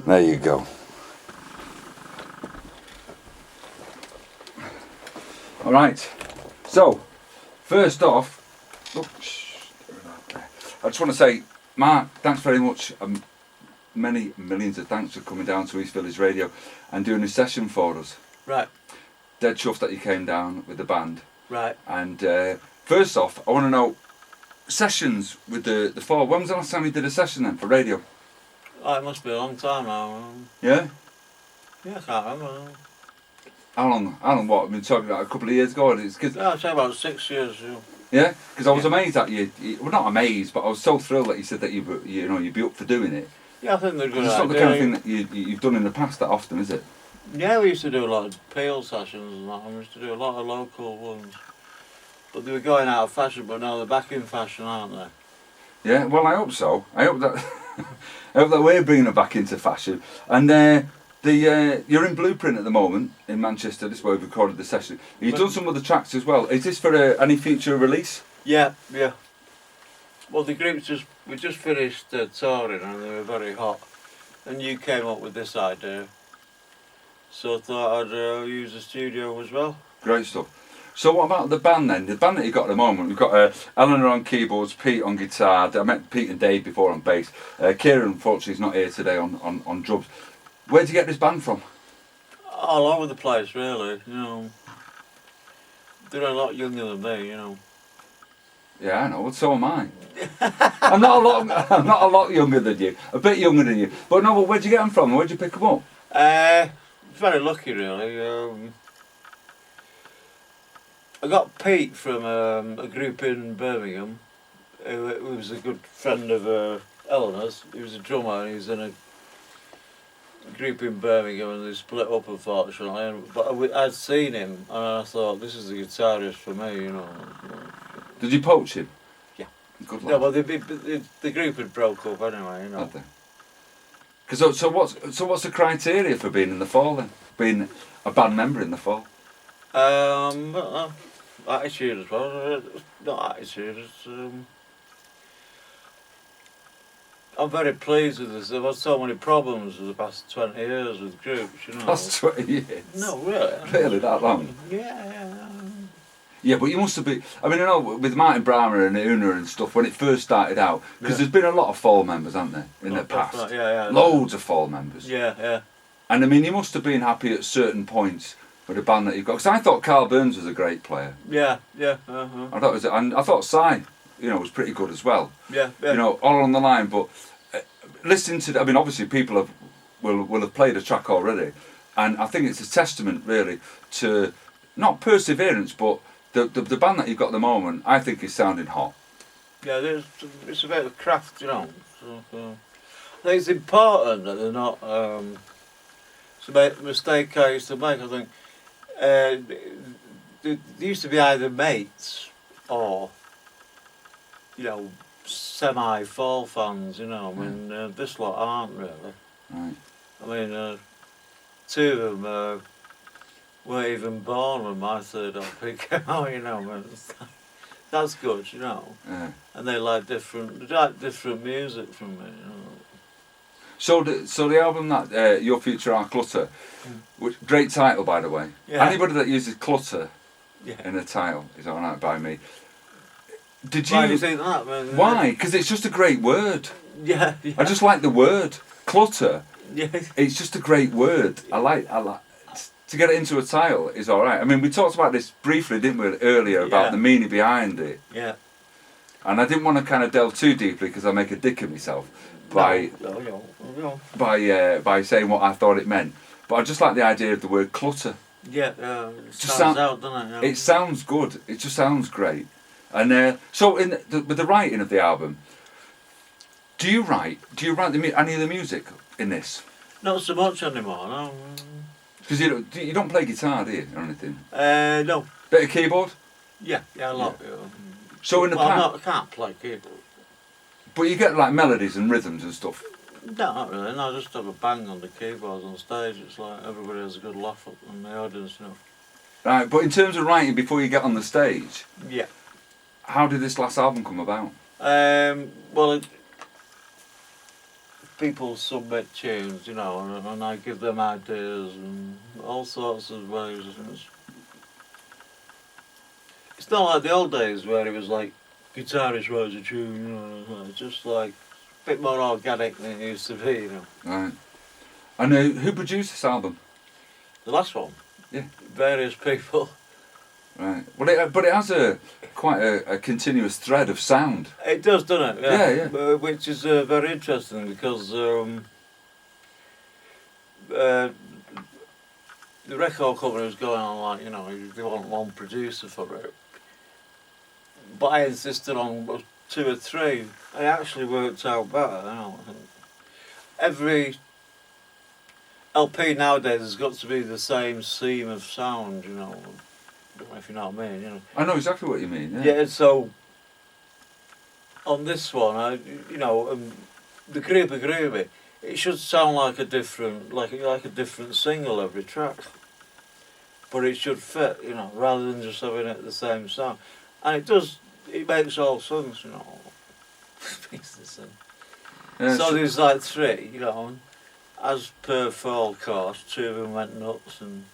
There you go. All right. So, first off, I just want to say, Mark, thanks very much. Many millions of thanks for coming down to East Village Radio and doing a session for us. Right. Dead chuffed that you came down with the band. Right. And first off, I want to know, sessions with the four. When was the last time you did a session then for radio? Oh, it must be a long time now. Yeah? Yeah, I can't remember. How long what? I've been talking about a couple of years ago. It's cause, Yeah, I'd say about 6 years. yeah? Because I was amazed at you. Well, not amazed, but I was so thrilled that you said that you'd be up for doing it. Yeah, I think they're good. It's not the kind of thing that you've done in the past that often, is it? Yeah, we used to do a lot of peel sessions and that, and we used to do a lot of local ones. But they were going out of fashion, but now they're back in fashion, aren't they? Yeah, well, I hope so. I hope that I hope that we're bringing it back into fashion. And you're in Blueprint at the moment in Manchester. This is where we've recorded the session. You've done some other tracks as well. Is this for any future release? Yeah. Well, the group we just finished touring and they were very hot. And you came up with this idea. So I thought I'd use the studio as well. Great stuff. So what about the band then? The band that you've got at the moment, we've got Eleanor on keyboards, Pete on guitar. I met Pete and Dave before on bass. Kieran, unfortunately, is not here today on drums. Where'd you get this band from? All over the place, really. They're a lot younger than me, Yeah, I know. Well, so am I. I'm not a lot younger than you. A bit younger than you. But no. But where'd you get them from? Where'd you pick them up? Very lucky, really. I got Pete from a group in Birmingham, who was a good friend of Eleanor's. He was a drummer and he was in a group in Birmingham and they split up, unfortunately. But I'd seen him and I thought, this is the guitarist for me, Did you poach him? Yeah. Good No, lad. well, the group had broke up anyway, Had they? So what's the criteria for being in the Fall then? Being a band member in the Fall? Attitude as well. Not attitude, it's I'm very pleased with this. I've had so many problems for the past 20 years with groups, Past 20 years? No, really. Really, that long? Yeah. Yeah, but you must have been... I mean, I know with Martin Brammer and Una and stuff, when it first started out, because there's been a lot of Fall members, haven't there, in the past? Right. Yeah. Loads of Fall members. Yeah. And I mean, you must have been happy at certain points with the band that you've got. Because I thought Carl Burns was a great player. Yeah. I thought and I thought Cy, was pretty good as well. Yeah. All on the line. But listening to, obviously people will have played a track already, and I think it's a testament really to not perseverance, but the band that you've got at the moment. I think is sounding hot. Yeah, it's a bit of craft, So, I think it's important that they're not. It's a mistake I used to make. I think they used to be either mates or, semi-Fall fans. This lot aren't really. Right. I mean, two of them weren't even born when my third LP came out. That's good, Yeah. And they like different music from me. So the album that Your Future Are Clutter, which great title by the way. Yeah. Anybody that uses clutter Yeah. in a title is alright by me. Why do you think that? Man? Why? Because it's just a great word. Yeah. I just like the word clutter. Yeah. It's just a great word. I like to get it into a title is alright. I mean, we talked about this briefly, didn't we, earlier about the meaning behind it. Yeah. And I didn't want to kind of delve too deeply because I make a dick of myself by saying what I thought it meant. But I just like the idea of the word clutter. Yeah. It sounds out, doesn't it? It sounds good. It just sounds great. And so with the writing of the album, do you write any of the music in this? Not so much anymore, no. Because you don't play guitar, do you, or anything? No. Bit of keyboard? Yeah, a lot. Yeah. So in the past, I can't play keyboard. but you get like melodies and rhythms and stuff. No, not really. No, I just have a bang on the keyboards on stage. It's like everybody has a good laugh on the audience, Right, but in terms of writing before you get on the stage, Yeah. how did this last album come about? Well, people submit tunes, you know, and I give them ideas and all sorts of ways. And it's not like the old days where it was like guitarist writes a tune, you know, it's just like a bit more organic than it used to be, you know. Right. And who produced this album? The last one? Yeah. Various people. Right. Well, but it has quite a continuous thread of sound. It does, doesn't it? Yeah. Which is very interesting because the record company was going on like, you know, they want one producer for it. But I insisted on 2 or 3. It actually worked out better, you know. Every LP nowadays has got to be the same seam of sound, you know. I don't know if you know what I mean, you know. I know exactly what you mean. Yeah. Yeah, so on this one, the groovy, it should sound like a different, like a different single every track. But it should fit, you know, rather than just having it the same sound. And it does. It makes all songs, you know. Makes the same. Yeah, So there's like 3, you know. As per Fall course, 2 of them went nuts, and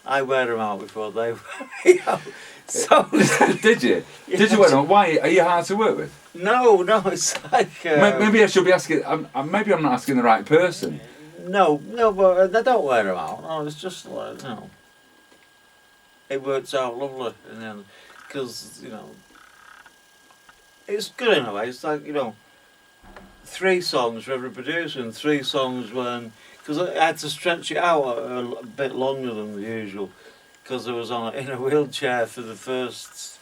I wear them out before they were. You know. So did you? Yeah. Did you wear them? Why are you hard to work with? No, it's like. Maybe I should be asking. Maybe I'm not asking the right person. No, but they don't wear them out. No, it's just like, you know. It works out lovely in the end, because, you know, it's good in a way. It's like, you know, 3 songs for every producer and 3 songs when, because I had to stretch it out a bit longer than the usual, because I was in a wheelchair for the first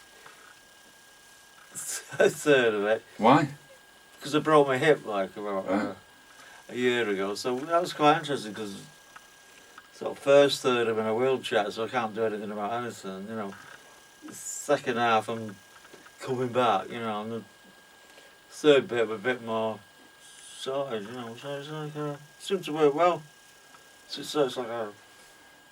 third of it. Why? Because I broke my hip like about a year ago, so that was quite interesting because first third I'm in a wheelchair, so I can't do anything about anything, you know. The second half I'm coming back, you know, and the third bit a bit more sorted, you know, so it's like, it seems to work well. So it's like a...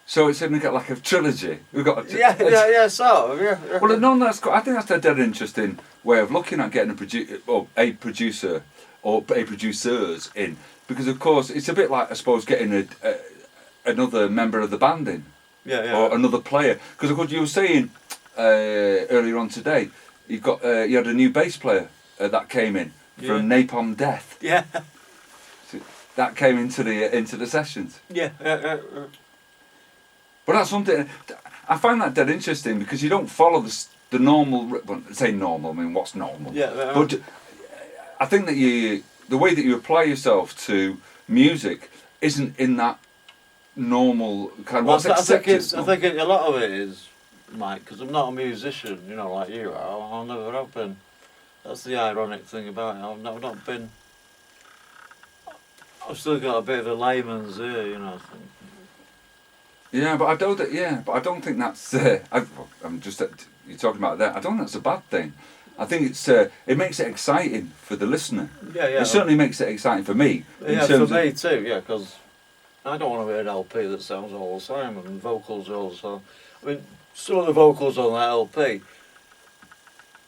So it's in like a trilogy. We've got yeah, sort of, yeah. Well, no, I think that's a dead interesting way of looking at getting a producer or a producers in, because of course it's a bit like, I suppose, getting another member of the band in, or another player. Because of course you were saying earlier on today, you had a new bass player that came in from Napalm Death. Yeah. So that came into the sessions. Yeah. But that's something I find that dead interesting, because you don't follow the normal. Well, say normal. I mean, what's normal? Yeah. But I think that the way that you apply yourself to music isn't in that normal kind of what's accepted. I think a lot of it is, Mike, because I'm not a musician, you know, like you are. I'll never have been. That's the ironic thing about it. I've not been. I've still got a bit of a layman's ear, you know. Yeah, but I don't think that's. I'm just you're talking about that. I don't think that's a bad thing. I think it makes it exciting for the listener. Yeah. It certainly makes it exciting for me. Yeah, for me too. Yeah, because I don't want to hear an LP that sounds all the same and vocals all the same. I mean, some of the vocals on that LP,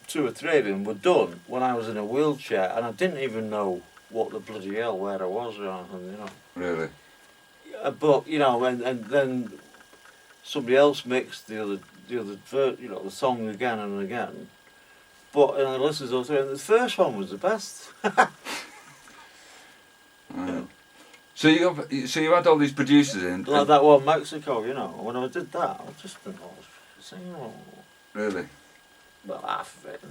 2 or 3 of them were done when I was in a wheelchair, and I didn't even know what the bloody hell where I was or anything, you know. Really. But you know, and then somebody else mixed the other, you know, the song again and again. But and I listened to it, and the first one was the best. Right. So you had all these producers in. Like that one, Mexico, you know. When I did that, I just didn't know what I was singing. Really. Well, half of it.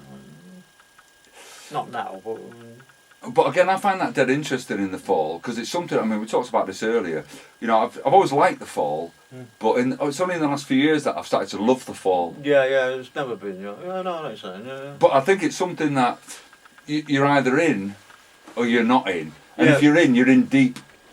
Not now, but. But again, I find that dead interesting in the Fall, because it's something. I mean, we talked about this earlier. You know, I've always liked the Fall, but it's only in the last few years that I've started to love the Fall. Yeah, it's never been. Yeah, I know what I'm saying. Yeah. But I think it's something that you're either in or you're not in, and if you're in deep